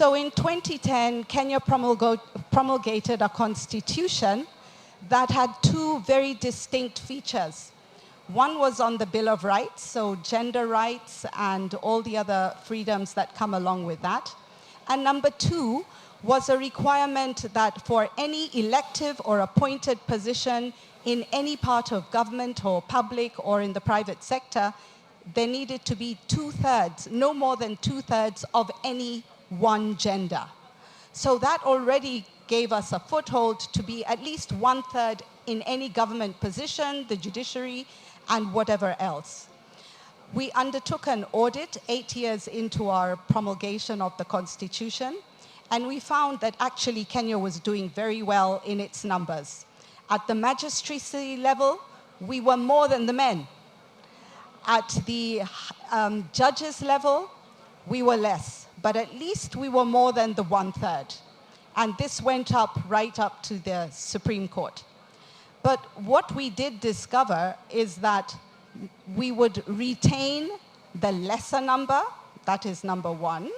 So in 2010, Kenya promulgated a constitution that had two very distinct features. One was on the Bill of Rights, so gender rights and all the other freedoms that come along with that. And number two was a requirement that for any elective or appointed position in any part of government or public or in the private sector, there needed to be 2/3, no more than 2/3 of any one gender. So that already gave us a foothold to be at least 1/3 in any government position, the judiciary, and whatever else. We undertook an audit 8 years into our promulgation of the Constitution, and we found that actually Kenya was doing very well in its numbers. At the magistracy level, we were more than the men. At the judges level, we were less, but at least we were more than the 1/3. And this went up right up to the Supreme Court. But what we did discover is that we would retain the lesser number, that is number one,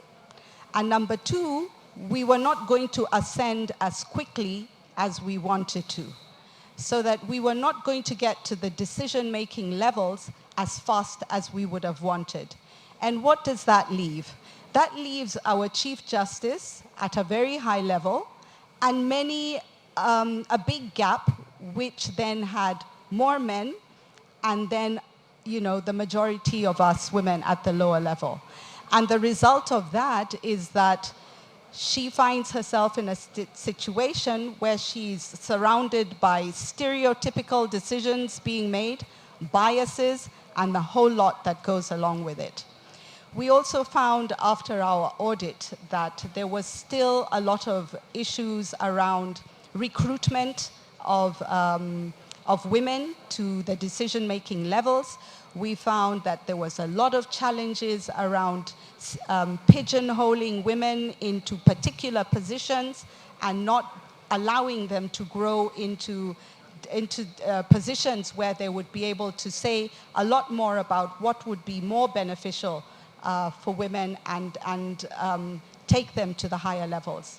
and number two, we were not going to ascend as quickly as we wanted to, so that we were not going to get to the decision-making levels as fast as we would have wanted. And what does that leave? That leaves our Chief Justice at a very high level and a big gap, which then had more men and then, the majority of us women at the lower level. And the result of that is that she finds herself in a situation where she's surrounded by stereotypical decisions being made, biases, and the whole lot that goes along with it. We also found after our audit that there was still a lot of issues around recruitment of women to the decision-making levels. We found that there was a lot of challenges around pigeonholing women into particular positions and not allowing them to grow into positions where they would be able to say a lot more about what would be more beneficial for women and take them to the higher levels.